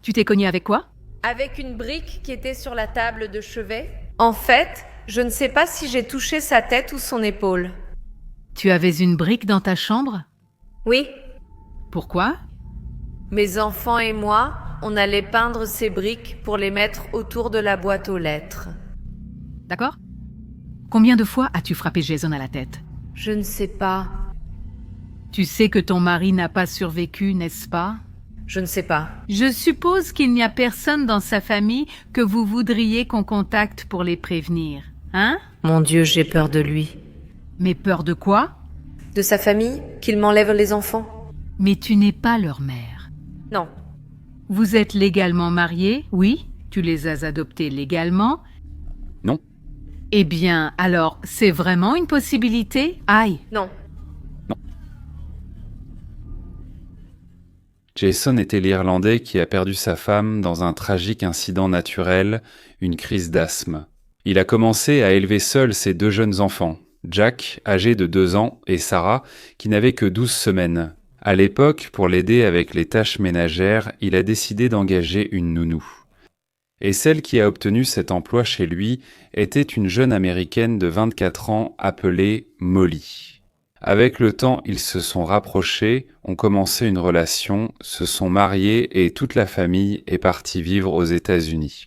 Tu t'es cogné avec quoi? Avec une brique qui était sur la table de chevet. En fait, je ne sais pas si j'ai touché sa tête ou son épaule. Tu avais une brique dans ta chambre? Oui, Pourquoi? mes enfants et moi, on allait peindre ces briques pour les mettre autour de la boîte aux lettres. D'accord? Combien de fois as-tu frappé Jason à la tête? Je ne sais pas. Tu sais que ton mari n'a pas survécu, n'est-ce pas? Je ne sais pas. Je suppose qu'il n'y a personne dans sa famille que vous voudriez qu'on contacte pour les prévenir, hein? Mon Dieu, j'ai peur de lui. Mais peur de quoi? De sa famille, qu'il m'enlève les enfants. Mais tu n'es pas leur mère. Non. Vous êtes légalement mariés, oui? Tu les as adoptés légalement? Non. Eh bien, alors, c'est vraiment une possibilité? Aïe! Non. Jason était l'Irlandais qui a perdu sa femme dans un tragique incident naturel, une crise d'asthme. Il a commencé à élever seul ses 2 jeunes enfants, Jack, âgé de 2 ans, et Sarah, qui n'avait que 12 semaines. À l'époque, pour l'aider avec les tâches ménagères, il a décidé d'engager une nounou. Et celle qui a obtenu cet emploi chez lui était une jeune Américaine de 24 ans appelée Molly. Avec le temps, ils se sont rapprochés, ont commencé une relation, se sont mariés et toute la famille est partie vivre aux États-Unis.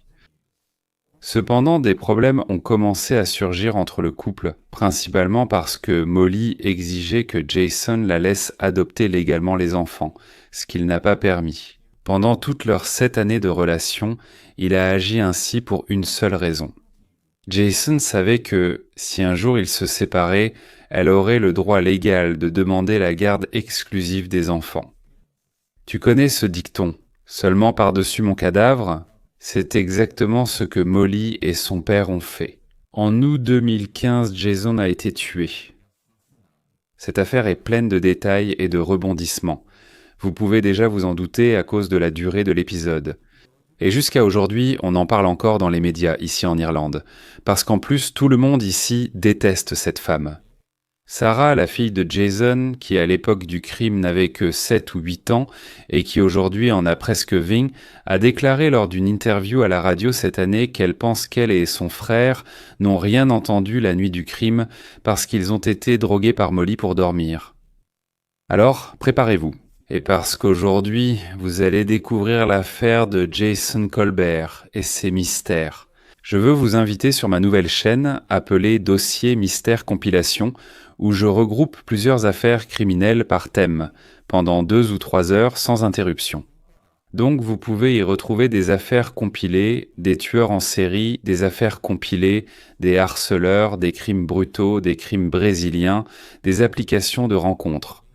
Cependant, des problèmes ont commencé à surgir entre le couple, principalement parce que Molly exigeait que Jason la laisse adopter légalement les enfants, ce qu'il n'a pas permis. Pendant toutes leurs 7 années de relation, il a agi ainsi pour une seule raison. Jason savait que, si un jour ils se séparaient, elle aurait le droit légal de demander la garde exclusive des enfants. Tu connais ce dicton, seulement par-dessus mon cadavre? C'est exactement ce que Molly et son père ont fait. En août 2015, Jason a été tué. Cette affaire est pleine de détails et de rebondissements. Vous pouvez déjà vous en douter à cause de la durée de l'épisode. Et jusqu'à aujourd'hui, on en parle encore dans les médias ici en Irlande, parce qu'en plus tout le monde ici déteste cette femme. Sarah, la fille de Jason, qui à l'époque du crime n'avait que 7 ou 8 ans et qui aujourd'hui en a presque 20, a déclaré lors d'une interview à la radio cette année qu'elle pense qu'elle et son frère n'ont rien entendu la nuit du crime parce qu'ils ont été drogués par Molly pour dormir. Alors, préparez-vous. Et parce qu'aujourd'hui, vous allez découvrir l'affaire de Jason Colbert et ses mystères. Je veux vous inviter sur ma nouvelle chaîne appelée Dossier Mystère Compilation, où je regroupe plusieurs affaires criminelles par thème, pendant 2 ou 3 heures sans interruption. Donc vous pouvez y retrouver des affaires compilées, des tueurs en série, des affaires compilées, des harceleurs, des crimes brutaux, des crimes brésiliens, des applications de rencontres.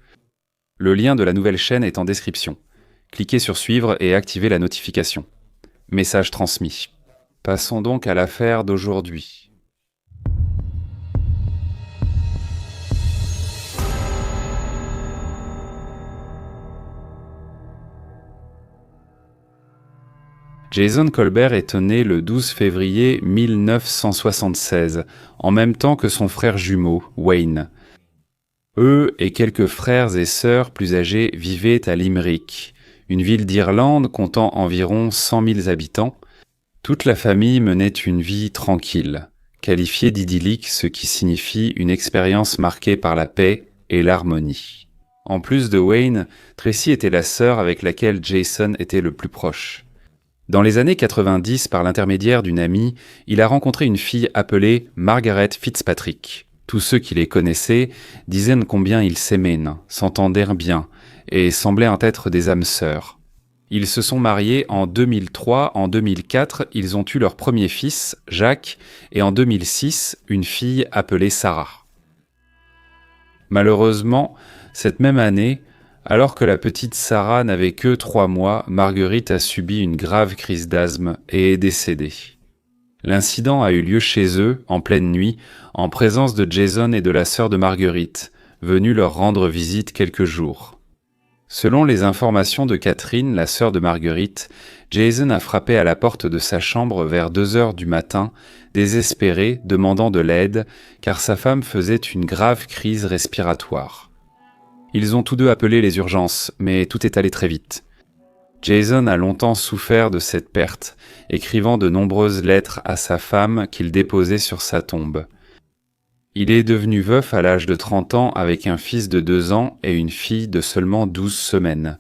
Le lien de la nouvelle chaîne est en description. Cliquez sur suivre et activez la notification. Message transmis. Passons donc à l'affaire d'aujourd'hui. Jason Colbert est né le 12 février 1976, en même temps que son frère jumeau, Wayne. Eux et quelques frères et sœurs plus âgés vivaient à Limerick, une ville d'Irlande comptant environ 100 000 habitants. Toute la famille menait une vie tranquille, qualifiée d'idyllique, ce qui signifie une expérience marquée par la paix et l'harmonie. En plus de Wayne, Tracy était la sœur avec laquelle Jason était le plus proche. Dans les années 90, par l'intermédiaire d'une amie, il a rencontré une fille appelée Margaret Fitzpatrick. Tous ceux qui les connaissaient disaient combien ils s'aimaient, s'entendaient bien et semblaient être des âmes sœurs. Ils se sont mariés en 2003, en 2004, ils ont eu leur premier fils, Jacques, et en 2006, une fille appelée Sarah. Malheureusement, cette même année, alors que la petite Sarah n'avait que 3 mois, Marguerite a subi une grave crise d'asthme et est décédée. L'incident a eu lieu chez eux, en pleine nuit, en présence de Jason et de la sœur de Marguerite, venus leur rendre visite quelques jours. Selon les informations de Catherine, la sœur de Marguerite, Jason a frappé à la porte de sa chambre vers 2 heures du matin, désespéré, demandant de l'aide, car sa femme faisait une grave crise respiratoire. Ils ont tous deux appelé les urgences, mais tout est allé très vite. Jason a longtemps souffert de cette perte, écrivant de nombreuses lettres à sa femme qu'il déposait sur sa tombe. Il est devenu veuf à l'âge de 30 ans avec un fils de 2 ans et une fille de seulement 12 semaines.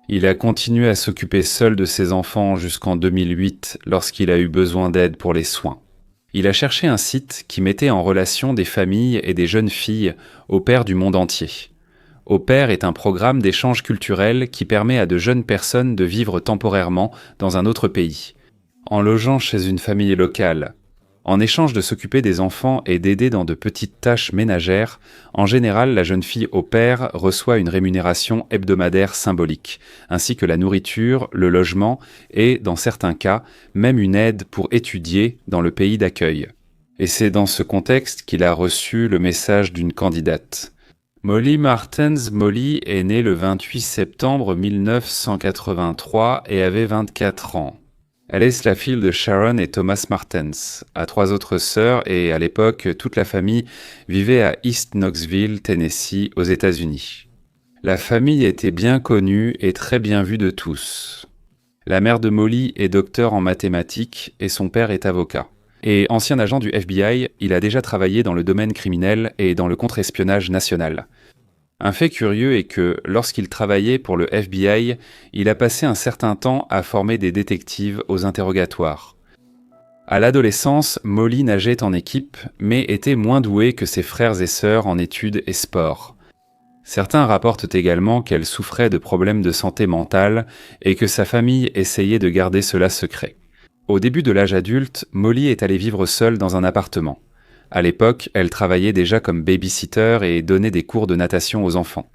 Il a continué à s'occuper seul de ses enfants jusqu'en 2008 lorsqu'il a eu besoin d'aide pour les soins. Il a cherché un site qui mettait en relation des familles et des jeunes filles au pair du monde entier. Au pair est un programme d'échange culturel qui permet à de jeunes personnes de vivre temporairement dans un autre pays, en logeant chez une famille locale. En échange de s'occuper des enfants et d'aider dans de petites tâches ménagères, en général, la jeune fille au pair reçoit une rémunération hebdomadaire symbolique, ainsi que la nourriture, le logement et, dans certains cas, même une aide pour étudier dans le pays d'accueil. Et c'est dans ce contexte qu'il a reçu le message d'une candidate. Molly Martens. Molly est née le 28 septembre 1983 et avait 24 ans. Elle est la fille de Sharon et Thomas Martens, a 3 autres sœurs et à l'époque, toute la famille vivait à East Knoxville, Tennessee, aux États-Unis. La famille était bien connue et très bien vue de tous. La mère de Molly est docteur en mathématiques et son père est avocat. Et ancien agent du FBI, il a déjà travaillé dans le domaine criminel et dans le contre-espionnage national. Un fait curieux est que, lorsqu'il travaillait pour le FBI, il a passé un certain temps à former des détectives aux interrogatoires. À l'adolescence, Molly nageait en équipe, mais était moins douée que ses frères et sœurs en études et sport. Certains rapportent également qu'elle souffrait de problèmes de santé mentale et que sa famille essayait de garder cela secret. Au début de l'âge adulte, Molly est allée vivre seule dans un appartement. À l'époque, elle travaillait déjà comme baby-sitter et donnait des cours de natation aux enfants.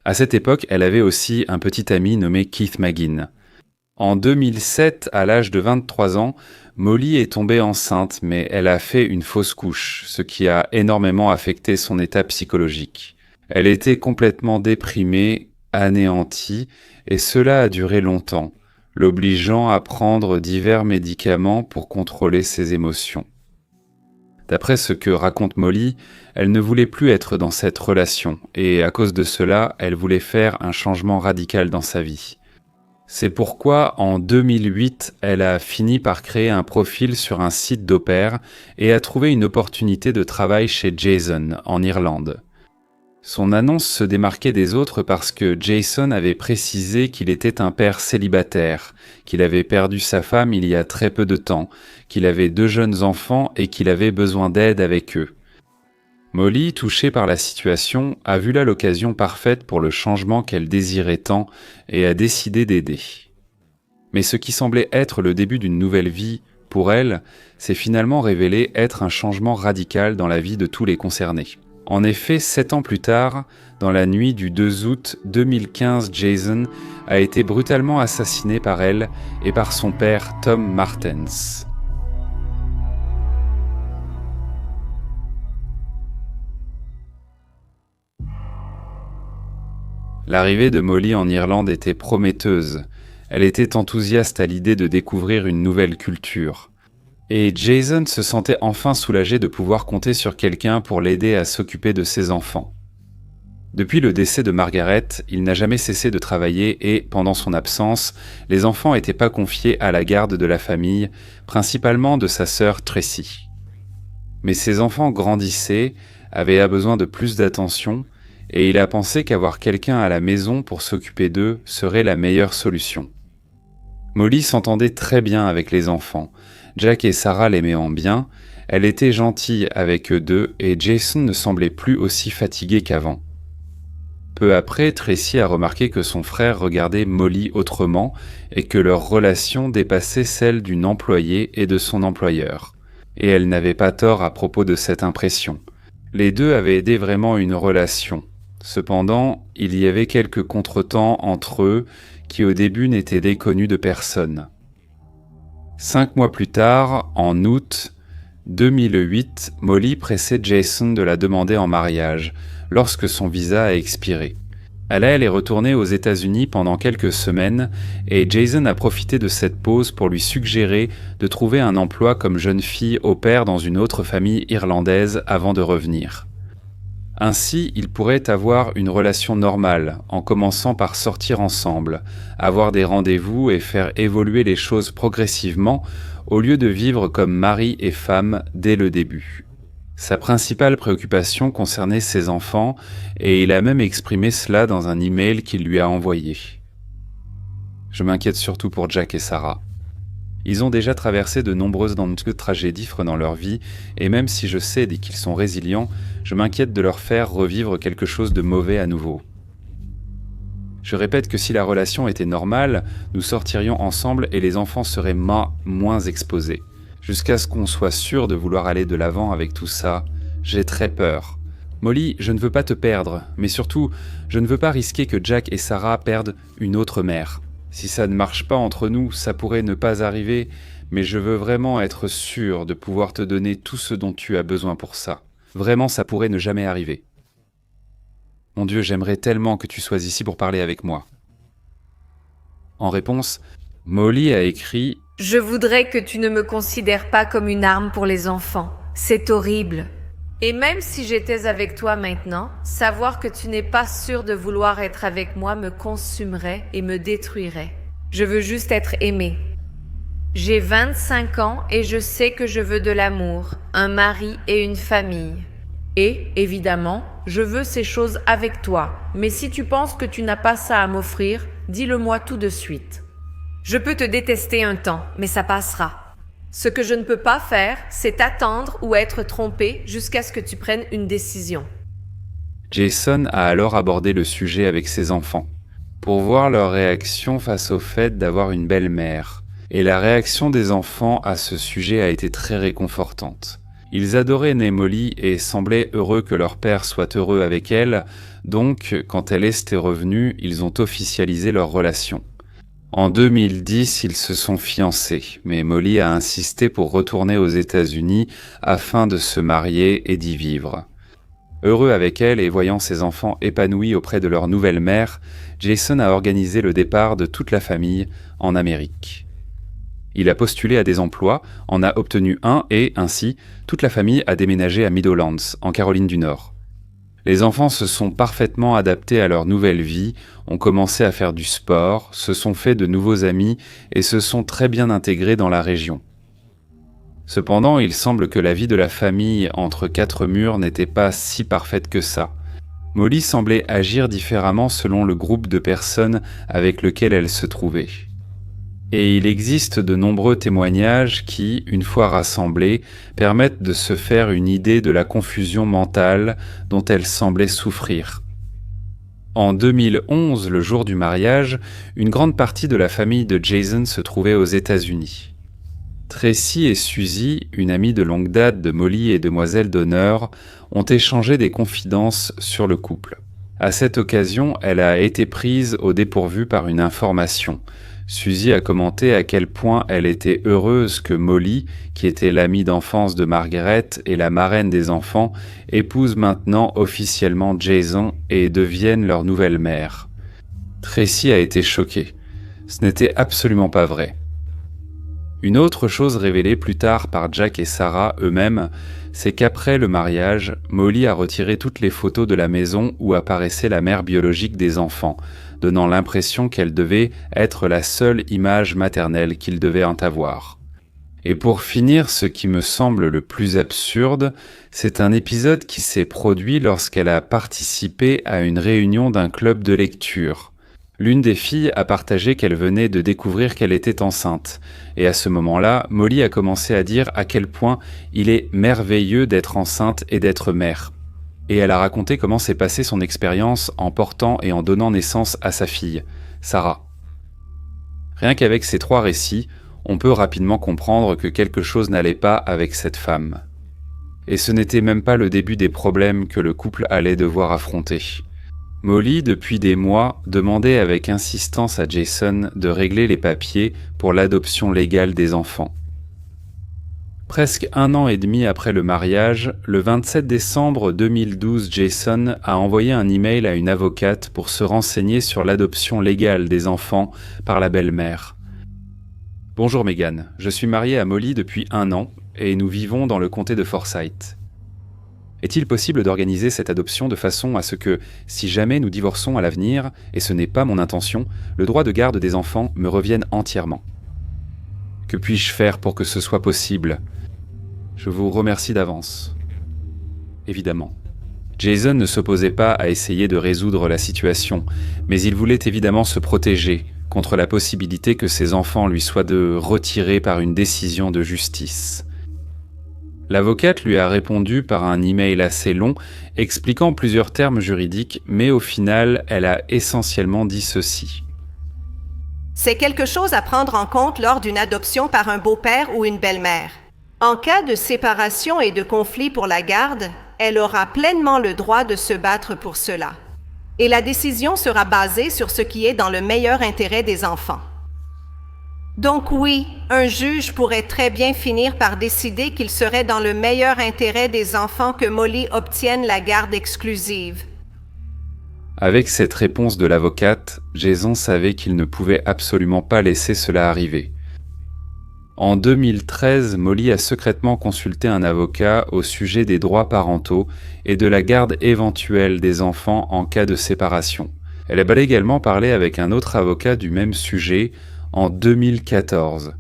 À cette époque, elle avait aussi un petit ami nommé Keith McGinn. En 2007, à l'âge de 23 ans, Molly est tombée enceinte, mais elle a fait une fausse couche, ce qui a énormément affecté son état psychologique. Elle était complètement déprimée, anéantie, et cela a duré longtemps, l'obligeant à prendre divers médicaments pour contrôler ses émotions. D'après ce que raconte Molly, elle ne voulait plus être dans cette relation, et à cause de cela, elle voulait faire un changement radical dans sa vie. C'est pourquoi, en 2008, elle a fini par créer un profil sur un site d'au pair et a trouvé une opportunité de travail chez Jason, en Irlande. Son annonce se démarquait des autres parce que Jason avait précisé qu'il était un père célibataire, qu'il avait perdu sa femme il y a très peu de temps, qu'il avait 2 jeunes enfants et qu'il avait besoin d'aide avec eux. Molly, touchée par la situation, a vu là l'occasion parfaite pour le changement qu'elle désirait tant et a décidé d'aider. Mais ce qui semblait être le début d'une nouvelle vie, pour elle, s'est finalement révélé être un changement radical dans la vie de tous les concernés. En effet, 7 ans plus tard, dans la nuit du 2 août 2015, Jason a été brutalement assassiné par elle et par son père Tom Martens. L'arrivée de Molly en Irlande était prometteuse. Elle était enthousiaste à l'idée de découvrir une nouvelle culture. Et Jason se sentait enfin soulagé de pouvoir compter sur quelqu'un pour l'aider à s'occuper de ses enfants. Depuis le décès de Margaret, il n'a jamais cessé de travailler et, pendant son absence, les enfants n'étaient pas confiés à la garde de la famille, principalement de sa sœur Tracy. Mais ses enfants grandissaient, avaient besoin de plus d'attention, et il a pensé qu'avoir quelqu'un à la maison pour s'occuper d'eux serait la meilleure solution. Molly s'entendait très bien avec les enfants. Jack et Sarah l'aimaient bien, elle était gentille avec eux deux et Jason ne semblait plus aussi fatigué qu'avant. Peu après, Tracy a remarqué que son frère regardait Molly autrement et que leur relation dépassait celle d'une employée et de son employeur. Et elle n'avait pas tort à propos de cette impression. Les deux avaient aidé vraiment une relation. Cependant, il y avait quelques contretemps entre eux qui au début n'étaient déconnus de personne. 5 mois plus tard, en août 2008, Molly pressait Jason de la demander en mariage, lorsque son visa a expiré. Elle est retournée aux États-Unis pendant quelques semaines et Jason a profité de cette pause pour lui suggérer de trouver un emploi comme jeune fille au pair dans une autre famille irlandaise avant de revenir. Ainsi, ils pourraient avoir une relation normale, en commençant par sortir ensemble, avoir des rendez-vous et faire évoluer les choses progressivement, au lieu de vivre comme mari et femme dès le début. Sa principale préoccupation concernait ses enfants, et il a même exprimé cela dans un email qu'il lui a envoyé. Je m'inquiète surtout pour Jack et Sarah. Ils ont déjà traversé de nombreuses tragédies dans leur vie, et même si je sais qu'ils sont résilients, je m'inquiète de leur faire revivre quelque chose de mauvais à nouveau. Je répète que si la relation était normale, nous sortirions ensemble et les enfants seraient moins exposés. Jusqu'à ce qu'on soit sûr de vouloir aller de l'avant avec tout ça, j'ai très peur. Molly, je ne veux pas te perdre, mais surtout, je ne veux pas risquer que Jack et Sarah perdent une autre mère. Si ça ne marche pas entre nous, ça pourrait ne pas arriver, mais je veux vraiment être sûr de pouvoir te donner tout ce dont tu as besoin pour ça. Vraiment, ça pourrait ne jamais arriver. Mon Dieu, j'aimerais tellement que tu sois ici pour parler avec moi. En réponse, Molly a écrit « Je voudrais que tu ne me considères pas comme une arme pour les enfants. C'est horrible. Et même si j'étais avec toi maintenant, savoir que tu n'es pas sûr de vouloir être avec moi me consumerait et me détruirait. Je veux juste être aimée. J'ai 25 ans et je sais que je veux de l'amour, un mari et une famille. Et, évidemment, je veux ces choses avec toi. Mais si tu penses que tu n'as pas ça à m'offrir, dis-le-moi tout de suite. Je peux te détester un temps, mais ça passera. Ce que je ne peux pas faire, c'est attendre ou être trompé jusqu'à ce que tu prennes une décision. » Jason a alors abordé le sujet avec ses enfants, pour voir leur réaction face au fait d'avoir une belle-mère. Et la réaction des enfants à ce sujet a été très réconfortante. Ils adoraient Molly et semblaient heureux que leur père soit heureux avec elle, donc quand elle était revenue, ils ont officialisé leur relation. En 2010, ils se sont fiancés, mais Molly a insisté pour retourner aux États-Unis afin de se marier et d'y vivre. Heureux avec elle et voyant ses enfants épanouis auprès de leur nouvelle mère, Jason a organisé le départ de toute la famille en Amérique. Il a postulé à des emplois, en a obtenu un et, ainsi, toute la famille a déménagé à Meadowlands, en Caroline du Nord. Les enfants se sont parfaitement adaptés à leur nouvelle vie, ont commencé à faire du sport, se sont fait de nouveaux amis et se sont très bien intégrés dans la région. Cependant, il semble que la vie de la famille entre quatre murs n'était pas si parfaite que ça. Molly semblait agir différemment selon le groupe de personnes avec lequel elle se trouvait. Et il existe de nombreux témoignages qui, une fois rassemblés, permettent de se faire une idée de la confusion mentale dont elle semblait souffrir. En 2011, le jour du mariage, une grande partie de la famille de Jason se trouvait aux États-Unis. Tracy et Suzy, une amie de longue date de Molly et demoiselle d'honneur, ont échangé des confidences sur le couple. À cette occasion, elle a été prise au dépourvu par une information. Suzy a commenté à quel point elle était heureuse que Molly, qui était l'amie d'enfance de Margaret et la marraine des enfants, épouse maintenant officiellement Jason et devienne leur nouvelle mère. Tracy a été choquée. Ce n'était absolument pas vrai. Une autre chose révélée plus tard par Jack et Sarah eux-mêmes, c'est qu'après le mariage, Molly a retiré toutes les photos de la maison où apparaissait la mère biologique des enfants, donnant l'impression qu'elle devait être la seule image maternelle qu'ils devaient en avoir. Et pour finir, ce qui me semble le plus absurde, c'est un épisode qui s'est produit lorsqu'elle a participé à une réunion d'un club de lecture. L'une des filles a partagé qu'elle venait de découvrir qu'elle était enceinte, et à ce moment-là, Molly a commencé à dire à quel point il est merveilleux d'être enceinte et d'être mère. Et elle a raconté comment s'est passée son expérience en portant et en donnant naissance à sa fille, Sarah. Rien qu'avec ces trois récits, on peut rapidement comprendre que quelque chose n'allait pas avec cette femme. Et ce n'était même pas le début des problèmes que le couple allait devoir affronter. Molly, depuis des mois, demandait avec insistance à Jason de régler les papiers pour l'adoption légale des enfants. Presque 1 an et demi après le mariage, le 27 décembre 2012, Jason a envoyé un email à une avocate pour se renseigner sur l'adoption légale des enfants par la belle-mère. « Bonjour Megan, je suis marié à Molly depuis 1 an et nous vivons dans le comté de Forsyth. Est-il possible d'organiser cette adoption de façon à ce que, si jamais nous divorçons à l'avenir, et ce n'est pas mon intention, le droit de garde des enfants me revienne entièrement? Que puis-je faire pour que ce soit possible? Je vous remercie d'avance. Évidemment. Jason ne s'opposait pas à essayer de résoudre la situation, mais il voulait évidemment se protéger contre la possibilité que ses enfants lui soient retirés par une décision de justice. L'avocate lui a répondu par un email assez long, expliquant plusieurs termes juridiques, mais au final, elle a essentiellement dit ceci. C'est quelque chose à prendre en compte lors d'une adoption par un beau-père ou une belle-mère. En cas de séparation et de conflit pour la garde, elle aura pleinement le droit de se battre pour cela. Et la décision sera basée sur ce qui est dans le meilleur intérêt des enfants. Donc oui, un juge pourrait très bien finir par décider qu'il serait dans le meilleur intérêt des enfants que Molly obtienne la garde exclusive. Avec cette réponse de l'avocate, Jason savait qu'il ne pouvait absolument pas laisser cela arriver. En 2013, Molly a secrètement consulté un avocat au sujet des droits parentaux et de la garde éventuelle des enfants en cas de séparation. Elle a également parlé avec un autre avocat du même sujet en 2014.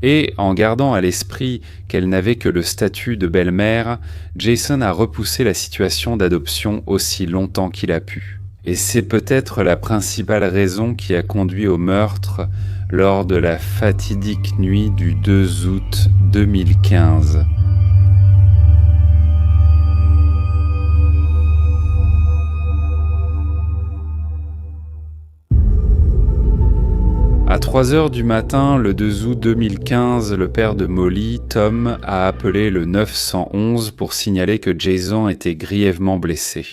Et en gardant à l'esprit qu'elle n'avait que le statut de belle-mère, Jason a repoussé la situation d'adoption aussi longtemps qu'il a pu. Et c'est peut-être la principale raison qui a conduit au meurtre lors de la fatidique nuit du 2 août 2015. À 3 heures du matin, le 2 août 2015, le père de Molly, Tom, a appelé le 911 pour signaler que Jason était grièvement blessé.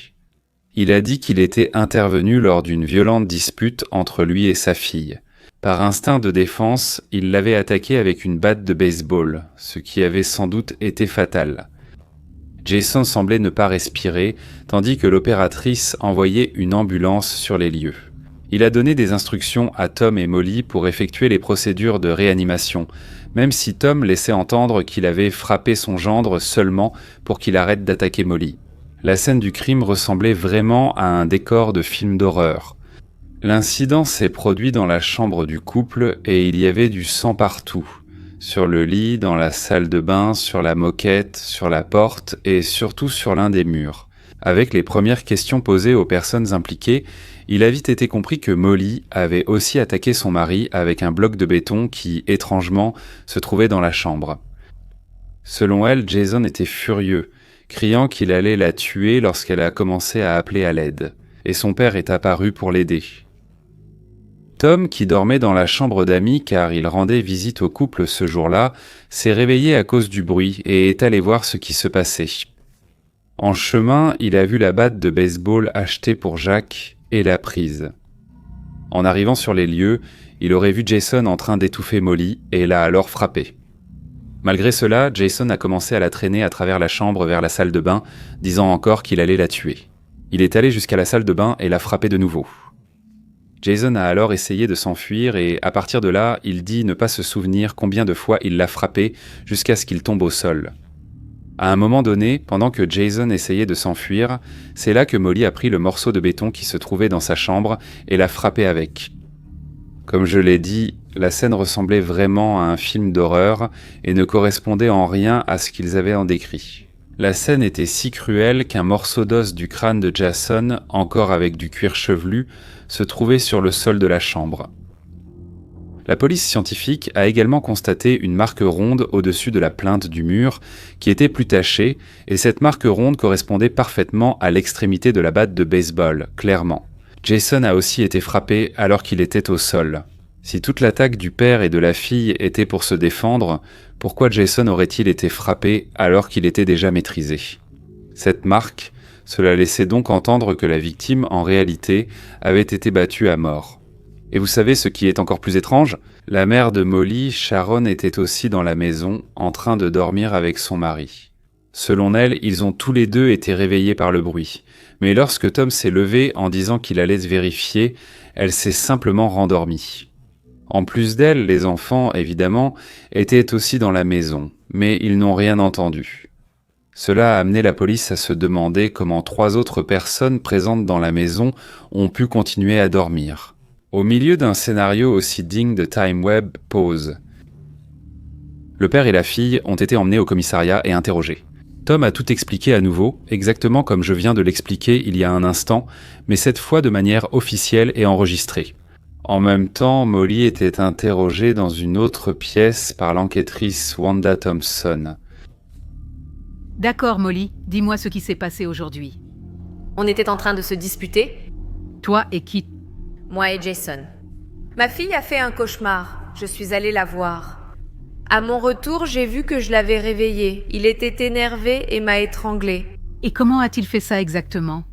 Il a dit qu'il était intervenu lors d'une violente dispute entre lui et sa fille. Par instinct de défense, il l'avait attaqué avec une batte de baseball, ce qui avait sans doute été fatal. Jason semblait ne pas respirer, tandis que l'opératrice envoyait une ambulance sur les lieux. Il a donné des instructions à Tom et Molly pour effectuer les procédures de réanimation, même si Tom laissait entendre qu'il avait frappé son gendre seulement pour qu'il arrête d'attaquer Molly. La scène du crime ressemblait vraiment à un décor de film d'horreur. L'incident s'est produit dans la chambre du couple et il y avait du sang partout. Sur le lit, dans la salle de bain, sur la moquette, sur la porte et surtout sur l'un des murs. Avec les premières questions posées aux personnes impliquées, il a vite été compris que Molly avait aussi attaqué son mari avec un bloc de béton qui, étrangement, se trouvait dans la chambre. Selon elle, Jason était furieux, criant qu'il allait la tuer lorsqu'elle a commencé à appeler à l'aide, et son père est apparu pour l'aider. Tom, qui dormait dans la chambre d'amis car il rendait visite au couple ce jour-là, s'est réveillé à cause du bruit et est allé voir ce qui se passait. En chemin, il a vu la batte de baseball achetée pour Jack et l'a prise. En arrivant sur les lieux, il aurait vu Jason en train d'étouffer Molly et l'a alors frappé. Malgré cela, Jason a commencé à la traîner à travers la chambre vers la salle de bain, disant encore qu'il allait la tuer. Il est allé jusqu'à la salle de bain et l'a frappée de nouveau. Jason a alors essayé de s'enfuir et à partir de là, il dit ne pas se souvenir combien de fois il l'a frappé jusqu'à ce qu'il tombe au sol. À un moment donné, pendant que Jason essayait de s'enfuir, c'est là que Molly a pris le morceau de béton qui se trouvait dans sa chambre et l'a frappé avec. Comme je l'ai dit, la scène ressemblait vraiment à un film d'horreur et ne correspondait en rien à ce qu'ils avaient en décrit. La scène était si cruelle qu'un morceau d'os du crâne de Jason, encore avec du cuir chevelu, se trouvait sur le sol de la chambre. La police scientifique a également constaté une marque ronde au-dessus de la plinthe du mur qui était plus tachée et cette marque ronde correspondait parfaitement à l'extrémité de la batte de baseball, clairement. Jason a aussi été frappé alors qu'il était au sol. Si toute l'attaque du père et de la fille était pour se défendre, pourquoi Jason aurait-il été frappé alors qu'il était déjà maîtrisé? Cette marque, cela laissait donc entendre que la victime, en réalité, avait été battue à mort. Et vous savez ce qui est encore plus étrange? La mère de Molly, Sharon, était aussi dans la maison, en train de dormir avec son mari. Selon elle, ils ont tous les deux été réveillés par le bruit. Mais lorsque Tom s'est levé en disant qu'il allait se vérifier, elle s'est simplement rendormie. En plus d'elle, les enfants, évidemment, étaient aussi dans la maison, mais ils n'ont rien entendu. Cela a amené la police à se demander comment 3 autres personnes présentes dans la maison ont pu continuer à dormir. Au milieu d'un scénario aussi digne de Time Web, pause. Le père et la fille ont été emmenés au commissariat et interrogés. Tom a tout expliqué à nouveau, exactement comme je viens de l'expliquer il y a un instant, mais cette fois de manière officielle et enregistrée. En même temps, Molly était interrogée dans une autre pièce par l'enquêtrice Wanda Thompson. D'accord, Molly, dis-moi ce qui s'est passé aujourd'hui. On était en train de se disputer, Toi et qui? moi et Jason. Ma fille a fait un cauchemar. Je suis allée la voir. À mon retour, j'ai vu que je l'avais réveillé. Il était énervé et m'a étranglée. Et comment a-t-il fait ça exactement?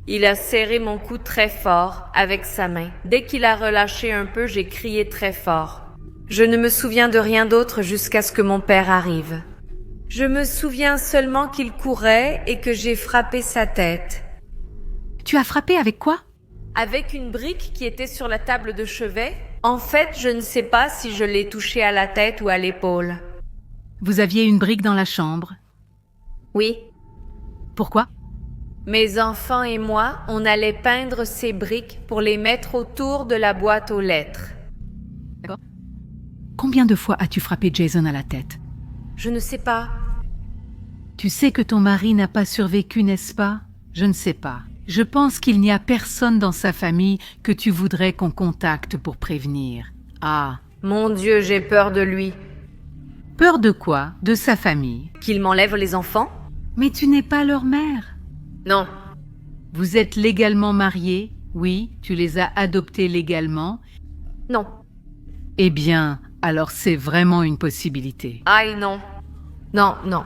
Il a serré mon cou très fort avec sa main. Dès qu'il a relâché un peu, j'ai crié très fort. Je ne me souviens de rien d'autre jusqu'à ce que mon père arrive. Je me souviens seulement qu'il courait et que j'ai frappé sa tête. Tu as frappé avec quoi? Avec une brique qui était sur la table de chevet. En fait, je ne sais pas si je l'ai touché à la tête ou à l'épaule. Vous aviez une brique dans la chambre. Oui. Pourquoi? Mes enfants et moi, on allait peindre ces briques pour les mettre autour de la boîte aux lettres. D'accord. Combien de fois as-tu frappé Jason à la tête? Je ne sais pas. Tu sais que ton mari n'a pas survécu, n'est-ce pas? Je ne sais pas. Je pense qu'il n'y a personne dans sa famille que tu voudrais qu'on contacte pour prévenir. Ah. Mon Dieu, j'ai peur de lui. Peur de quoi? De sa famille. Qu'il m'enlève les enfants? Mais tu n'es pas leur mère. Non. Vous êtes légalement mariés? Oui, tu les as adoptés légalement. Non. Eh bien, alors c'est vraiment une possibilité. Aïe, non. Non, non.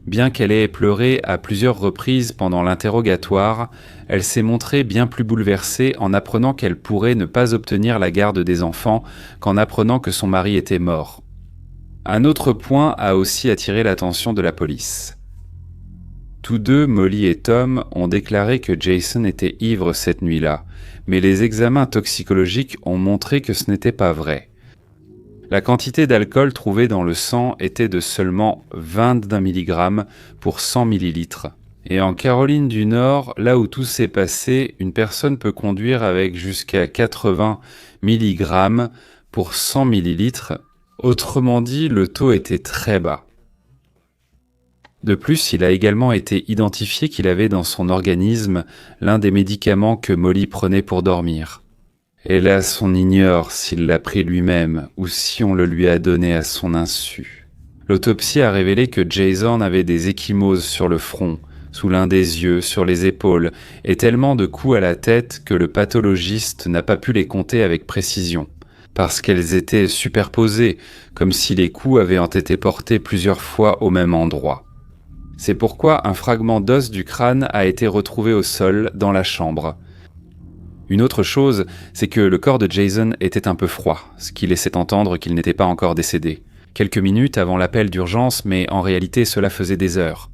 Bien qu'elle ait pleuré à plusieurs reprises pendant l'interrogatoire, elle s'est montrée bien plus bouleversée en apprenant qu'elle pourrait ne pas obtenir la garde des enfants qu'en apprenant que son mari était mort. Un autre point a aussi attiré l'attention de la police. Tous deux, Molly et Tom, ont déclaré que Jason était ivre cette nuit-là, mais les examens toxicologiques ont montré que ce n'était pas vrai. La quantité d'alcool trouvée dans le sang était de seulement 21 mg pour 100 ml. Et en Caroline du Nord, là où tout s'est passé, une personne peut conduire avec jusqu'à 80 mg pour 100 ml. Autrement dit, le taux était très bas. De plus, il a également été identifié qu'il avait dans son organisme l'un des médicaments que Molly prenait pour dormir. Hélas, on ignore s'il l'a pris lui-même ou si on le lui a donné à son insu. L'autopsie a révélé que Jason avait des ecchymoses sur le front, sous l'un des yeux, sur les épaules, et tellement de coups à la tête que le pathologiste n'a pas pu les compter avec précision, parce qu'elles étaient superposées, comme si les coups avaient été portés plusieurs fois au même endroit. C'est pourquoi un fragment d'os du crâne a été retrouvé au sol dans la chambre. Une autre chose, c'est que le corps de Jason était un peu froid, ce qui laissait entendre qu'il n'était pas encore décédé. Quelques minutes avant l'appel d'urgence, mais en réalité cela faisait des heures.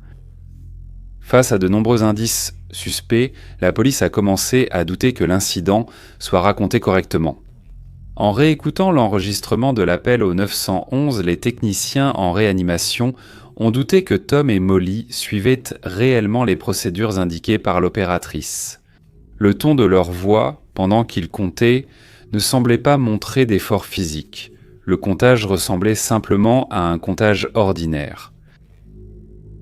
Face à de nombreux indices suspects, la police a commencé à douter que l'incident soit raconté correctement. En réécoutant l'enregistrement de l'appel au 911, les techniciens en réanimation ont douté que Tom et Molly suivaient réellement les procédures indiquées par l'opératrice. Le ton de leur voix, pendant qu'ils comptaient, ne semblait pas montrer d'effort physique. Le comptage ressemblait simplement à un comptage ordinaire.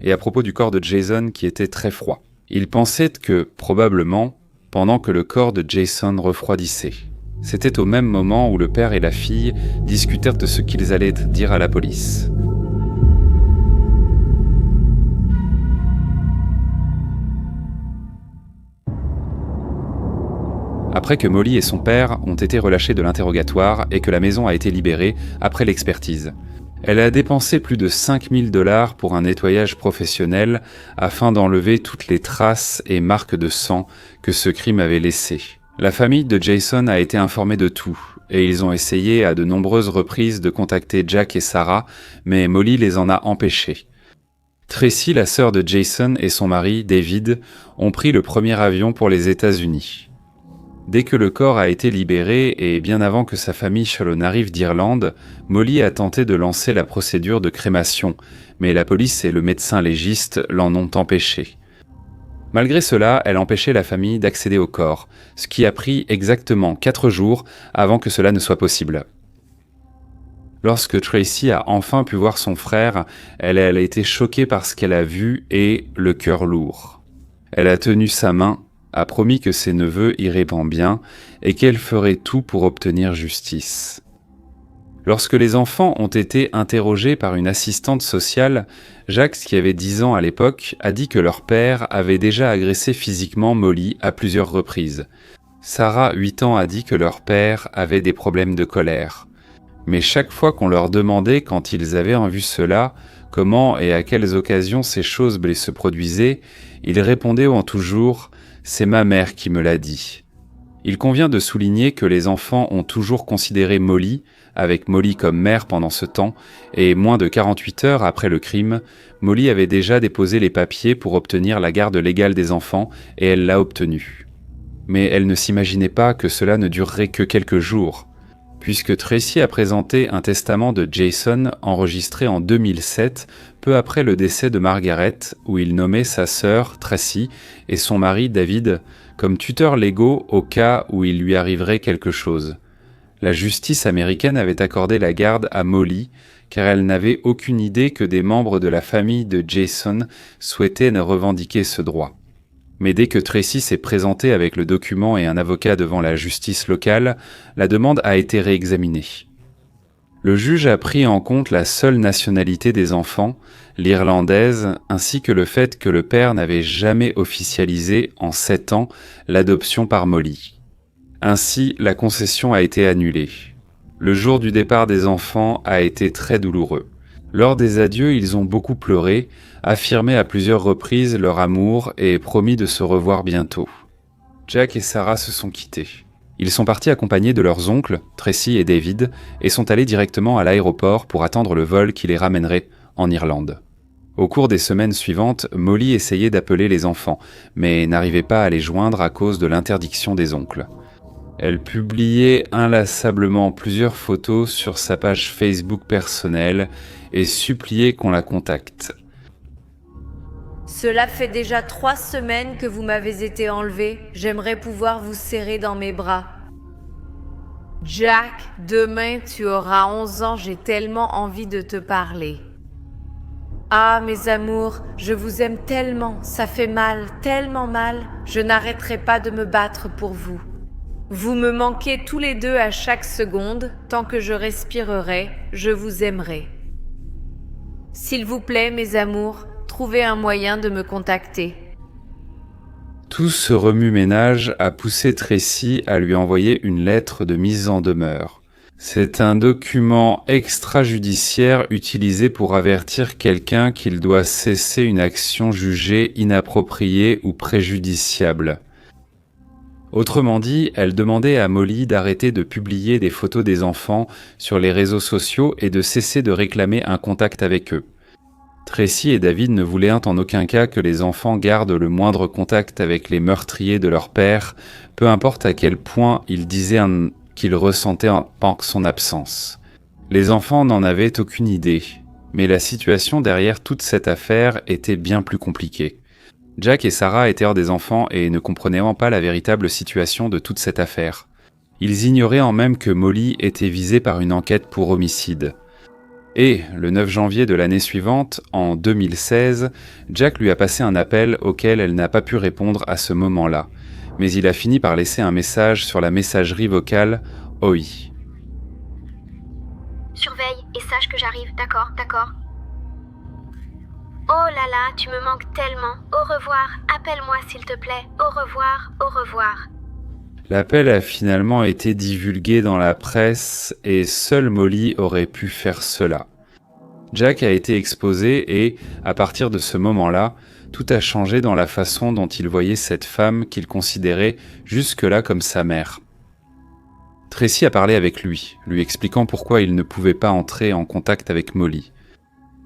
Et à propos du corps de Jason qui était très froid, ils pensaient que, probablement, pendant que le corps de Jason refroidissait. C'était au même moment où le père et la fille discutèrent de ce qu'ils allaient dire à la police. Après que Molly et son père ont été relâchés de l'interrogatoire et que la maison a été libérée après l'expertise. Elle a dépensé plus de 5 000 $ pour un nettoyage professionnel afin d'enlever toutes les traces et marques de sang que ce crime avait laissées. La famille de Jason a été informée de tout, et ils ont essayé à de nombreuses reprises de contacter Jack et Sarah, mais Molly les en a empêchés. Tracy, la sœur de Jason, et son mari, David, ont pris le premier avion pour les États-Unis. Dès que le corps a été libéré et bien avant que sa famille n'arrive d'Irlande, Molly a tenté de lancer la procédure de crémation, mais la police et le médecin légiste l'en ont empêché. Malgré cela, elle empêchait la famille d'accéder au corps, ce qui a pris exactement 4 jours avant que cela ne soit possible. Lorsque Tracy a enfin pu voir son frère, elle a été choquée par ce qu'elle a vu et le cœur lourd. Elle a tenu sa main, a promis que ses neveux iraient bien et qu'elle ferait tout pour obtenir justice. Lorsque les enfants ont été interrogés par une assistante sociale, Jacques, qui avait 10 ans à l'époque, a dit que leur père avait déjà agressé physiquement Molly à plusieurs reprises. Sarah, 8 ans, a dit que leur père avait des problèmes de colère. Mais chaque fois qu'on leur demandait, quand ils avaient vu cela, comment et à quelles occasions ces choses se produisaient, ils répondaient en toujours « c'est ma mère qui me l'a dit ». Il convient de souligner que les enfants ont toujours considéré Molly, avec Molly comme mère pendant ce temps, et moins de 48 heures après le crime, Molly avait déjà déposé les papiers pour obtenir la garde légale des enfants et elle l'a obtenue. Mais elle ne s'imaginait pas que cela ne durerait que quelques jours, puisque Tracy a présenté un testament de Jason enregistré en 2007, peu après le décès de Margaret, où il nommait sa sœur Tracy et son mari David comme tuteurs légaux au cas où il lui arriverait quelque chose. La justice américaine avait accordé la garde à Molly, car elle n'avait aucune idée que des membres de la famille de Jason souhaitaient revendiquer ce droit. Mais dès que Tracy s'est présentée avec le document et un avocat devant la justice locale, la demande a été réexaminée. Le juge a pris en compte la seule nationalité des enfants, l'irlandaise, ainsi que le fait que le père n'avait jamais officialisé, en 7 ans, l'adoption par Molly. Ainsi, la concession a été annulée. Le jour du départ des enfants a été très douloureux. Lors des adieux, ils ont beaucoup pleuré, affirmé à plusieurs reprises leur amour et promis de se revoir bientôt. Jack et Sarah se sont quittés. Ils sont partis accompagnés de leurs oncles, Tracy et David, et sont allés directement à l'aéroport pour attendre le vol qui les ramènerait en Irlande. Au cours des semaines suivantes, Molly essayait d'appeler les enfants, mais n'arrivait pas à les joindre à cause de l'interdiction des oncles. Elle publiait inlassablement plusieurs photos sur sa page Facebook personnelle et suppliait qu'on la contacte. Cela fait déjà 3 semaines que vous m'avez été enlevé. J'aimerais pouvoir vous serrer dans mes bras. Jack, demain tu auras 11 ans, j'ai tellement envie de te parler. Ah, mes amours, je vous aime tellement, ça fait mal, tellement mal, je n'arrêterai pas de me battre pour vous. Vous me manquez tous les deux à chaque seconde, tant que je respirerai, je vous aimerai. S'il vous plaît, mes amours, trouvez un moyen de me contacter. Tout ce remue-ménage a poussé Tracy à lui envoyer une lettre de mise en demeure. C'est un document extrajudiciaire utilisé pour avertir quelqu'un qu'il doit cesser une action jugée inappropriée ou préjudiciable. Autrement dit, elle demandait à Molly d'arrêter de publier des photos des enfants sur les réseaux sociaux et de cesser de réclamer un contact avec eux. Tracy et David ne voulaient en aucun cas que les enfants gardent le moindre contact avec les meurtriers de leur père, peu importe à quel point ils disaient qu'ils ressentaient son absence. Les enfants n'en avaient aucune idée, mais la situation derrière toute cette affaire était bien plus compliquée. Jack et Sarah étaient hors des enfants et ne comprenaient pas la véritable situation de toute cette affaire. Ils ignoraient en même que Molly était visée par une enquête pour homicide. Et, le 9 janvier de l'année suivante, en 2016, Jack lui a passé un appel auquel elle n'a pas pu répondre à ce moment-là, mais il a fini par laisser un message sur la messagerie vocale OI. Surveille et sache que j'arrive, d'accord, d'accord. Oh là là, tu me manques tellement. Au revoir, appelle-moi s'il te plaît. Au revoir, au revoir. L'appel a finalement été divulgué dans la presse et seule Molly aurait pu faire cela. Jack a été exposé et, à partir de ce moment-là, tout a changé dans la façon dont il voyait cette femme qu'il considérait jusque-là comme sa mère. Tracy a parlé avec lui expliquant pourquoi il ne pouvait pas entrer en contact avec Molly.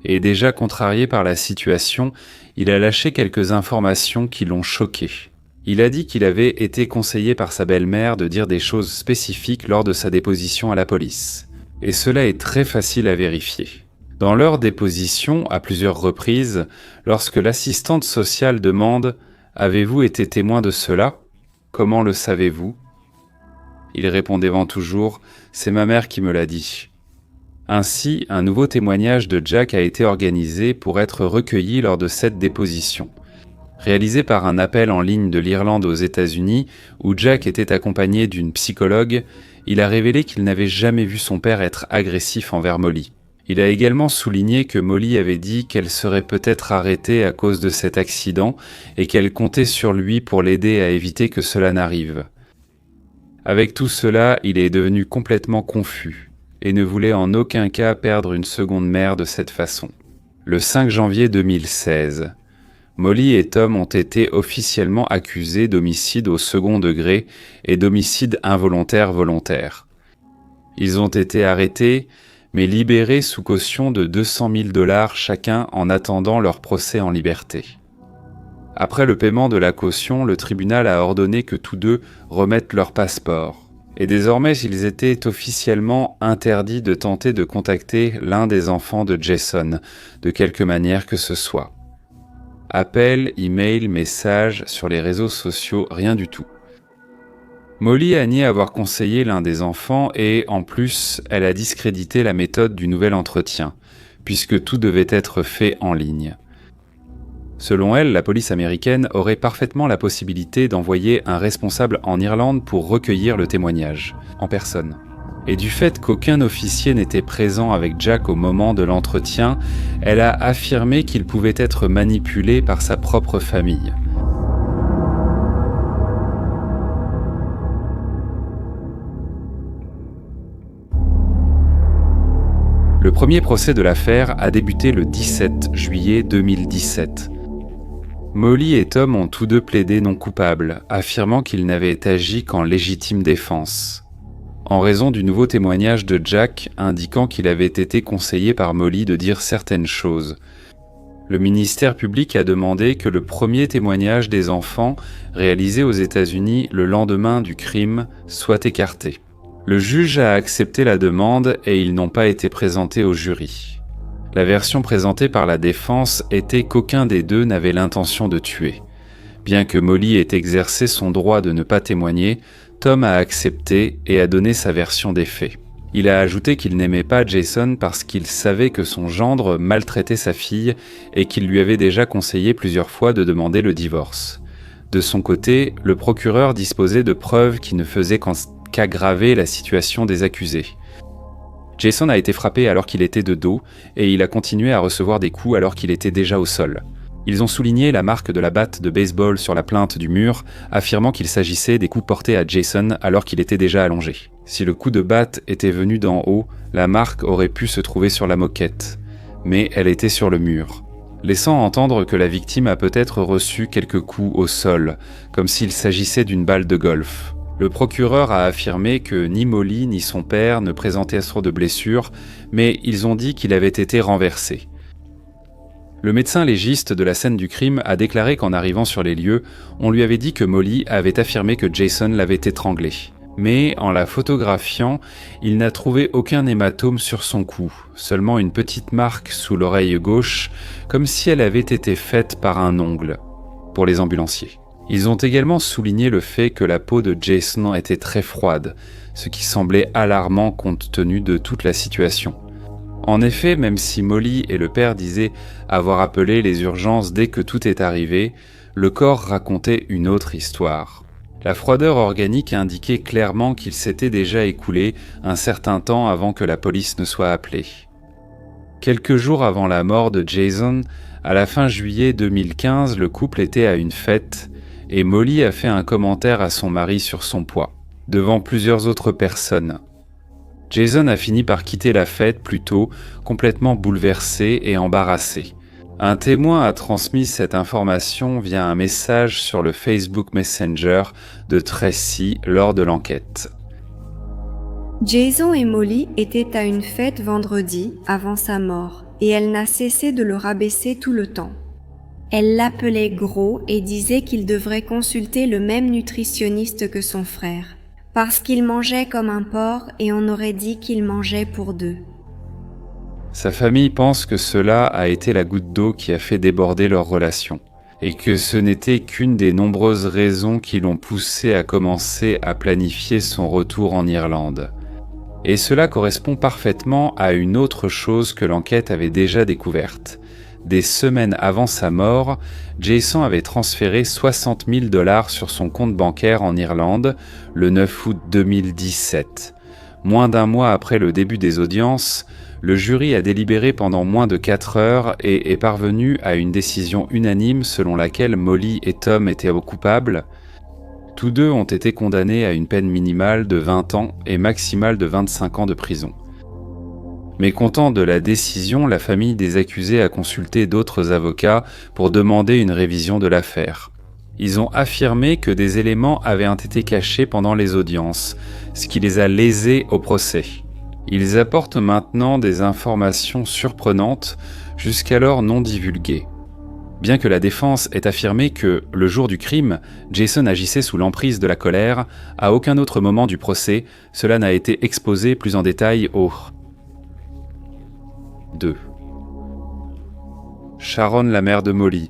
Et déjà contrarié par la situation, il a lâché quelques informations qui l'ont choqué. Il a dit qu'il avait été conseillé par sa belle-mère de dire des choses spécifiques lors de sa déposition à la police. Et cela est très facile à vérifier. Dans leur déposition, à plusieurs reprises, lorsque l'assistante sociale demande « Avez-vous été témoin de cela ? Comment le savez-vous » il répondait toujours « C'est ma mère qui me l'a dit ». Ainsi, un nouveau témoignage de Jack a été organisé pour être recueilli lors de cette déposition. Réalisé par un appel en ligne de l'Irlande aux États-Unis, où Jack était accompagné d'une psychologue, il a révélé qu'il n'avait jamais vu son père être agressif envers Molly. Il a également souligné que Molly avait dit qu'elle serait peut-être arrêtée à cause de cet accident et qu'elle comptait sur lui pour l'aider à éviter que cela n'arrive. Avec tout cela, il est devenu complètement confus et ne voulait en aucun cas perdre une seconde mère de cette façon. Le 5 janvier 2016, Molly et Tom ont été officiellement accusés d'homicide au second degré et d'homicide involontaire volontaire. Ils ont été arrêtés, mais libérés sous caution de 200 000 $ chacun en attendant leur procès en liberté. Après le paiement de la caution, le tribunal a ordonné que tous deux remettent leur passeport. Et désormais, ils étaient officiellement interdits de tenter de contacter l'un des enfants de Jason, de quelque manière que ce soit. Appels, emails, messages, sur les réseaux sociaux, rien du tout. Molly a nié avoir conseillé l'un des enfants et, en plus, elle a discrédité la méthode du nouvel entretien, puisque tout devait être fait en ligne. Selon elle, la police américaine aurait parfaitement la possibilité d'envoyer un responsable en Irlande pour recueillir le témoignage, en personne. Et du fait qu'aucun officier n'était présent avec Jack au moment de l'entretien, elle a affirmé qu'il pouvait être manipulé par sa propre famille. Le premier procès de l'affaire a débuté le 17 juillet 2017. Molly et Tom ont tous deux plaidé non coupables, affirmant qu'ils n'avaient agi qu'en légitime défense. En raison du nouveau témoignage de Jack indiquant qu'il avait été conseillé par Molly de dire certaines choses. Le ministère public a demandé que le premier témoignage des enfants, réalisé aux États-Unis le lendemain du crime, soit écarté. Le juge a accepté la demande et ils n'ont pas été présentés au jury. La version présentée par la défense était qu'aucun des deux n'avait l'intention de tuer. Bien que Molly ait exercé son droit de ne pas témoigner, Tom a accepté et a donné sa version des faits. Il a ajouté qu'il n'aimait pas Jason parce qu'il savait que son gendre maltraitait sa fille et qu'il lui avait déjà conseillé plusieurs fois de demander le divorce. De son côté, le procureur disposait de preuves qui ne faisaient qu'aggraver la situation des accusés. Jason a été frappé alors qu'il était de dos et il a continué à recevoir des coups alors qu'il était déjà au sol. Ils ont souligné la marque de la batte de baseball sur la plinthe du mur, affirmant qu'il s'agissait des coups portés à Jason alors qu'il était déjà allongé. Si le coup de batte était venu d'en haut, la marque aurait pu se trouver sur la moquette, mais elle était sur le mur, laissant entendre que la victime a peut-être reçu quelques coups au sol, comme s'il s'agissait d'une balle de golf. Le procureur a affirmé que ni Molly ni son père ne présentaient trop de blessures, mais ils ont dit qu'il avait été renversé. Le médecin légiste de la scène du crime a déclaré qu'en arrivant sur les lieux, on lui avait dit que Molly avait affirmé que Jason l'avait étranglé. Mais en la photographiant, il n'a trouvé aucun hématome sur son cou, seulement une petite marque sous l'oreille gauche, comme si elle avait été faite par un ongle, pour les ambulanciers. Ils ont également souligné le fait que la peau de Jason était très froide, ce qui semblait alarmant compte tenu de toute la situation. En effet, même si Molly et le père disaient avoir appelé les urgences dès que tout est arrivé, le corps racontait une autre histoire. La froideur organique indiquait clairement qu'il s'était déjà écoulé un certain temps avant que la police ne soit appelée. Quelques jours avant la mort de Jason, à la fin juillet 2015, le couple était à une fête et Molly a fait un commentaire à son mari sur son poids, devant plusieurs autres personnes. Jason a fini par quitter la fête plus tôt, complètement bouleversé et embarrassé. Un témoin a transmis cette information via un message sur le Facebook Messenger de Tracy lors de l'enquête. Jason et Molly étaient à une fête vendredi avant sa mort et elle n'a cessé de le rabaisser tout le temps. Elle l'appelait gros et disait qu'il devrait consulter le même nutritionniste que son frère, parce qu'il mangeait comme un porc et on aurait dit qu'il mangeait pour deux. Sa famille pense que cela a été la goutte d'eau qui a fait déborder leur relation, et que ce n'était qu'une des nombreuses raisons qui l'ont poussé à commencer à planifier son retour en Irlande. Et cela correspond parfaitement à une autre chose que l'enquête avait déjà découverte. Des semaines avant sa mort, Jason avait transféré 60 000 $ sur son compte bancaire en Irlande le 9 août 2017. Moins d'un mois après le début des audiences, le jury a délibéré pendant moins de 4 heures et est parvenu à une décision unanime selon laquelle Molly et Tom étaient coupables. Tous deux ont été condamnés à une peine minimale de 20 ans et maximale de 25 ans de prison. Mécontent de la décision, la famille des accusés a consulté d'autres avocats pour demander une révision de l'affaire. Ils ont affirmé que des éléments avaient été cachés pendant les audiences, ce qui les a lésés au procès. Ils apportent maintenant des informations surprenantes, jusqu'alors non divulguées. Bien que la défense ait affirmé que, le jour du crime, Jason agissait sous l'emprise de la colère, à aucun autre moment du procès, cela n'a été exposé plus en détail au 2. Sharon, la mère de Molly.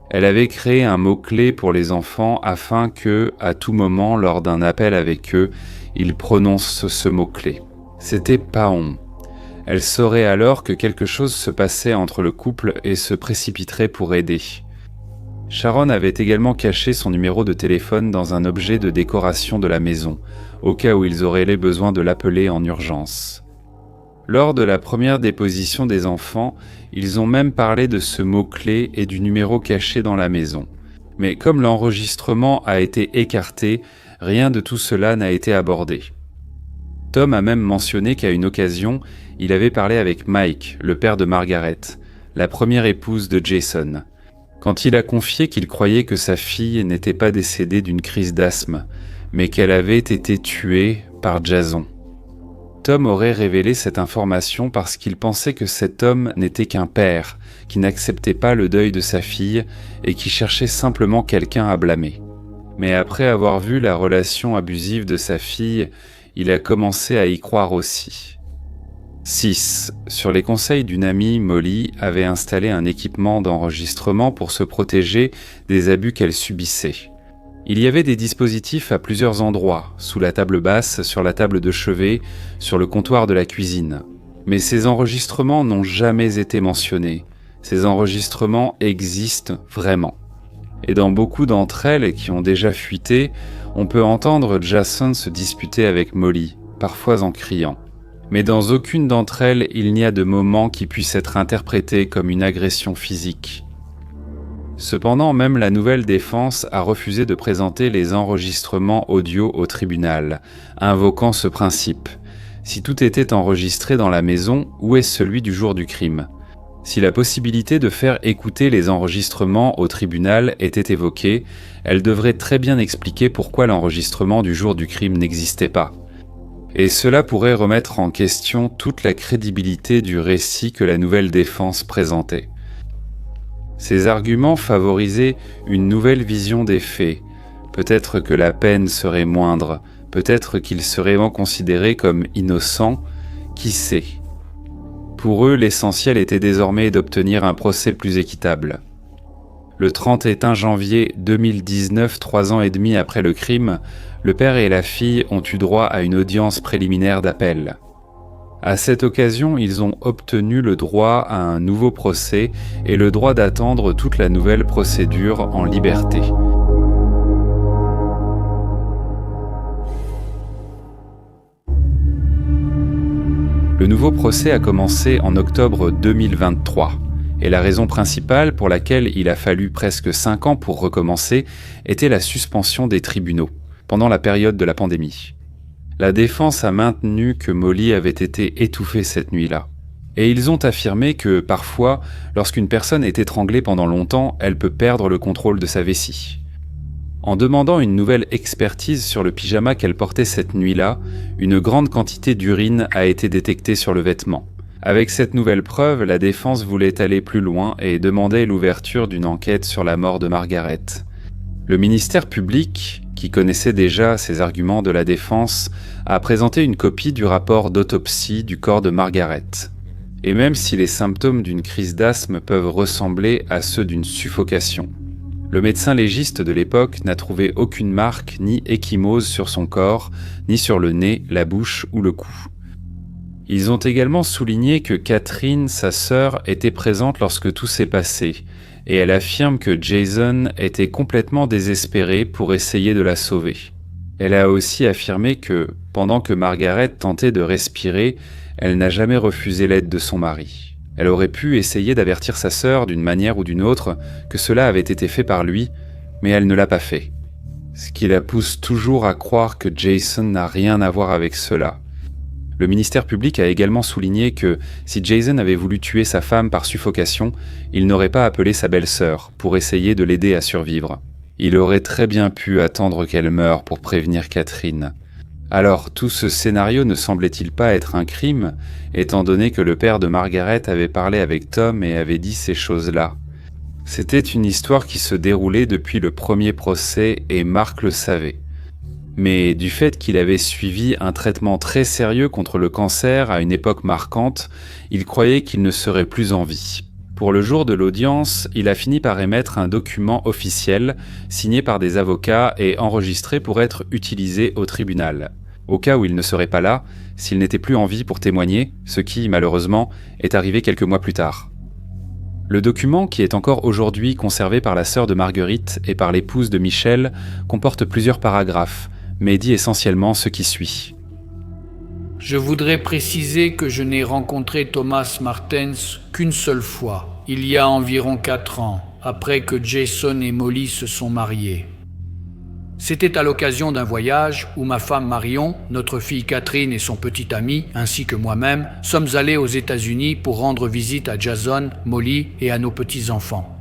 Elle avait créé un mot-clé pour les enfants afin que, à tout moment, lors d'un appel avec eux, ils prononcent ce mot-clé. C'était Paon. Elle saurait alors que quelque chose se passait entre le couple et se précipiterait pour aider. Sharon avait également caché son numéro de téléphone dans un objet de décoration de la maison, au cas où ils auraient besoin de l'appeler en urgence. Lors de la première déposition des enfants, ils ont même parlé de ce mot-clé et du numéro caché dans la maison. Mais comme l'enregistrement a été écarté, rien de tout cela n'a été abordé. Tom a même mentionné qu'à une occasion, il avait parlé avec Mike, le père de Margaret, la première épouse de Jason, quand il a confié qu'il croyait que sa fille n'était pas décédée d'une crise d'asthme, mais qu'elle avait été tuée par Jason. Tom aurait révélé cette information parce qu'il pensait que cet homme n'était qu'un père, qui n'acceptait pas le deuil de sa fille et qui cherchait simplement quelqu'un à blâmer. Mais après avoir vu la relation abusive de sa fille, il a commencé à y croire aussi. 6. Sur les conseils d'une amie, Molly avait installé un équipement d'enregistrement pour se protéger des abus qu'elle subissait. Il y avait des dispositifs à plusieurs endroits, sous la table basse, sur la table de chevet, sur le comptoir de la cuisine. Mais ces enregistrements n'ont jamais été mentionnés. Ces enregistrements existent vraiment. Et dans beaucoup d'entre elles qui ont déjà fuité, on peut entendre Jason se disputer avec Molly, parfois en criant. Mais dans aucune d'entre elles, il n'y a de moment qui puisse être interprété comme une agression physique. Cependant, même la nouvelle défense a refusé de présenter les enregistrements audio au tribunal, invoquant ce principe. Si tout était enregistré dans la maison, où est celui du jour du crime ? Si la possibilité de faire écouter les enregistrements au tribunal était évoquée, elle devrait très bien expliquer pourquoi l'enregistrement du jour du crime n'existait pas. Et cela pourrait remettre en question toute la crédibilité du récit que la nouvelle défense présentait. Ces arguments favorisaient une nouvelle vision des faits. Peut-être que la peine serait moindre, peut-être qu'ils seraient considérés comme innocents, qui sait ? Pour eux, l'essentiel était désormais d'obtenir un procès plus équitable. Le 31 janvier 2019, 3 ans et demi après le crime, le père et la fille ont eu droit à une audience préliminaire d'appel. À cette occasion, ils ont obtenu le droit à un nouveau procès et le droit d'attendre toute la nouvelle procédure en liberté. Le nouveau procès a commencé en octobre 2023, et la raison principale pour laquelle il a fallu presque 5 ans pour recommencer était la suspension des tribunaux, pendant la période de la pandémie. La défense a maintenu que Molly avait été étouffée cette nuit-là. Et ils ont affirmé que, parfois, lorsqu'une personne est étranglée pendant longtemps, elle peut perdre le contrôle de sa vessie. En demandant une nouvelle expertise sur le pyjama qu'elle portait cette nuit-là, une grande quantité d'urine a été détectée sur le vêtement. Avec cette nouvelle preuve, la défense voulait aller plus loin et demandait l'ouverture d'une enquête sur la mort de Margaret. Le ministère public, qui connaissait déjà ces arguments de la défense, a présenté une copie du rapport d'autopsie du corps de Margaret. Et même si les symptômes d'une crise d'asthme peuvent ressembler à ceux d'une suffocation, le médecin légiste de l'époque n'a trouvé aucune marque ni ecchymose sur son corps, ni sur le nez, la bouche ou le cou. Ils ont également souligné que Catherine, sa sœur, était présente lorsque tout s'est passé, et elle affirme que Jason était complètement désespéré pour essayer de la sauver. Elle a aussi affirmé que, pendant que Margaret tentait de respirer, elle n'a jamais refusé l'aide de son mari. Elle aurait pu essayer d'avertir sa sœur d'une manière ou d'une autre que cela avait été fait par lui, mais elle ne l'a pas fait. Ce qui la pousse toujours à croire que Jason n'a rien à voir avec cela. Le ministère public a également souligné que si Jason avait voulu tuer sa femme par suffocation, il n'aurait pas appelé sa belle-sœur pour essayer de l'aider à survivre. Il aurait très bien pu attendre qu'elle meure pour prévenir Catherine. Alors, tout ce scénario ne semblait-il pas être un crime, étant donné que le père de Margaret avait parlé avec Tom et avait dit ces choses-là? C'était une histoire qui se déroulait depuis le premier procès et Mark le savait. Mais du fait qu'il avait suivi un traitement très sérieux contre le cancer à une époque marquante, il croyait qu'il ne serait plus en vie. Pour le jour de l'audience, il a fini par émettre un document officiel, signé par des avocats et enregistré pour être utilisé au tribunal, au cas où il ne serait pas là, s'il n'était plus en vie pour témoigner, ce qui, malheureusement, est arrivé quelques mois plus tard. Le document, qui est encore aujourd'hui conservé par la sœur de Marguerite et par l'épouse de Michel, comporte plusieurs paragraphes, mais dit essentiellement ce qui suit. Je voudrais préciser que je n'ai rencontré Thomas Martens qu'une seule fois, il y a environ 4 ans, après que Jason et Molly se sont mariés. C'était à l'occasion d'un voyage où ma femme Marion, notre fille Catherine et son petit ami, ainsi que moi-même, sommes allés aux États-Unis pour rendre visite à Jason, Molly et à nos petits-enfants.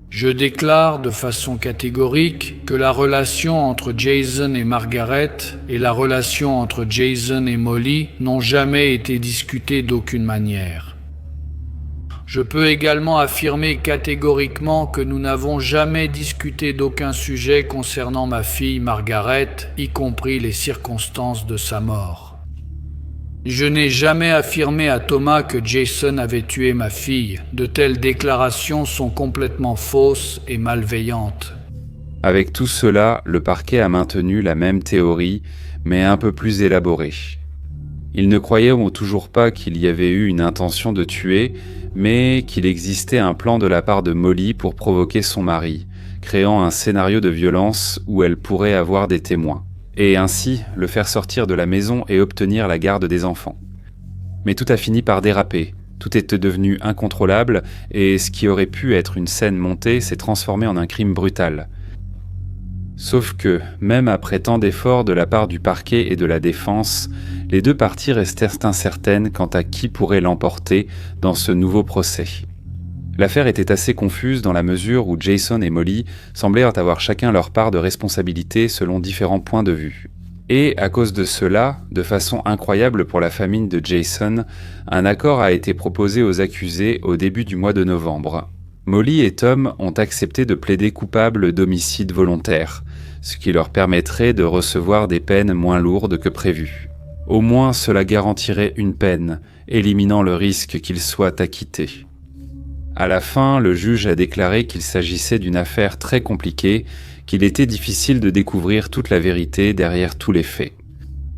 Je déclare de façon catégorique que la relation entre Jason et Margaret et la relation entre Jason et Molly n'ont jamais été discutées d'aucune manière. Je peux également affirmer catégoriquement que nous n'avons jamais discuté d'aucun sujet concernant ma fille Margaret, y compris les circonstances de sa mort. Je n'ai jamais affirmé à Thomas que Jason avait tué ma fille. De telles déclarations sont complètement fausses et malveillantes. Avec tout cela, le parquet a maintenu la même théorie, mais un peu plus élaborée. Ils ne croyaient toujours pas qu'il y avait eu une intention de tuer, mais qu'il existait un plan de la part de Molly pour provoquer son mari, créant un scénario de violence où elle pourrait avoir des témoins, et ainsi le faire sortir de la maison et obtenir la garde des enfants. Mais tout a fini par déraper, tout est devenu incontrôlable, et ce qui aurait pu être une scène montée s'est transformé en un crime brutal. Sauf que, même après tant d'efforts de la part du parquet et de la défense, les deux parties restèrent incertaines quant à qui pourrait l'emporter dans ce nouveau procès. L'affaire était assez confuse dans la mesure où Jason et Molly semblaient avoir chacun leur part de responsabilité selon différents points de vue. Et à cause de cela, de façon incroyable pour la famille de Jason, un accord a été proposé aux accusés au début du mois de novembre. Molly et Tom ont accepté de plaider coupables d'homicide volontaire, ce qui leur permettrait de recevoir des peines moins lourdes que prévu. Au moins cela garantirait une peine, éliminant le risque qu'ils soient acquittés. À la fin, le juge a déclaré qu'il s'agissait d'une affaire très compliquée, qu'il était difficile de découvrir toute la vérité derrière tous les faits.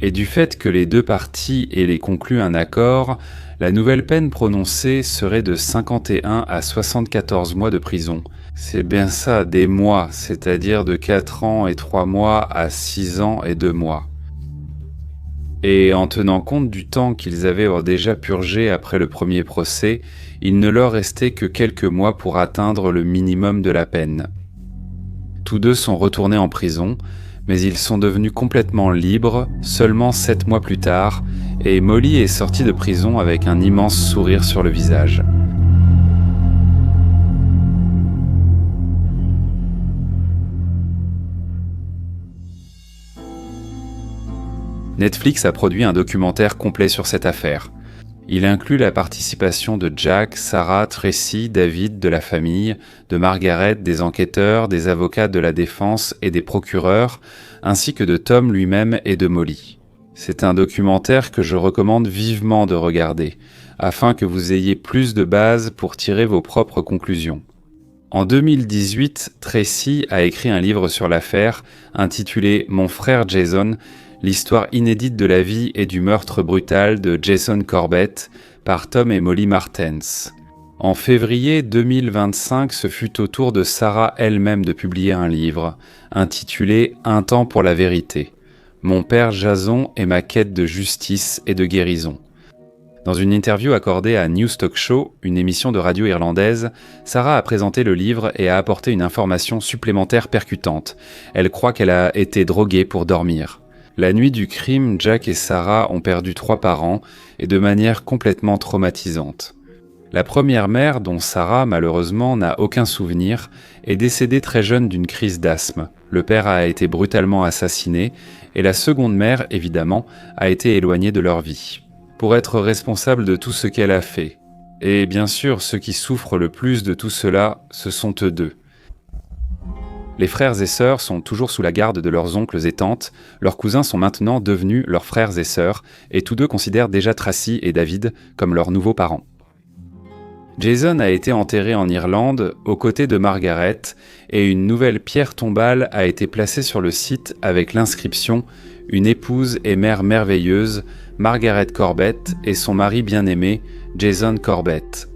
Et du fait que les deux parties aient conclu un accord, la nouvelle peine prononcée serait de 51 à 74 mois de prison. C'est bien ça, des mois, c'est-à-dire de 4 ans et 3 mois à 6 ans et 2 mois. Et en tenant compte du temps qu'ils avaient déjà purgé après le premier procès, il ne leur restait que quelques mois pour atteindre le minimum de la peine. Tous deux sont retournés en prison, mais ils sont devenus complètement libres seulement 7 mois plus tard, et Molly est sortie de prison avec un immense sourire sur le visage. Netflix a produit un documentaire complet sur cette affaire. Il inclut la participation de Jack, Sarah, Tracy, David de la famille, de Margaret, des enquêteurs, des avocats de la défense et des procureurs, ainsi que de Tom lui-même et de Molly. C'est un documentaire que je recommande vivement de regarder, afin que vous ayez plus de bases pour tirer vos propres conclusions. En 2018, Tracy a écrit un livre sur l'affaire, intitulé « Mon frère Jason », l'histoire inédite de la vie et du meurtre brutal de Jason Corbett par Tom et Molly Martens. En février 2025, ce fut au tour de Sarah elle-même de publier un livre, intitulé « Un temps pour la vérité. Mon père Jason et ma quête de justice et de guérison ». Dans une interview accordée à News Talk Show, une émission de radio irlandaise, Sarah a présenté le livre et a apporté une information supplémentaire percutante. Elle croit qu'elle a été droguée pour dormir. La nuit du crime, Jack et Sarah ont perdu 3 parents, et de manière complètement traumatisante. La première mère, dont Sarah, malheureusement, n'a aucun souvenir, est décédée très jeune d'une crise d'asthme. Le père a été brutalement assassiné, et la seconde mère, évidemment, a été éloignée de leur vie. Pour être responsable de tout ce qu'elle a fait. Et bien sûr, ceux qui souffrent le plus de tout cela, ce sont eux deux. Les frères et sœurs sont toujours sous la garde de leurs oncles et tantes, leurs cousins sont maintenant devenus leurs frères et sœurs, et tous deux considèrent déjà Tracy et David comme leurs nouveaux parents. Jason a été enterré en Irlande, aux côtés de Margaret, et une nouvelle pierre tombale a été placée sur le site avec l'inscription « Une épouse et mère merveilleuse, Margaret Corbett et son mari bien-aimé, Jason Corbett ».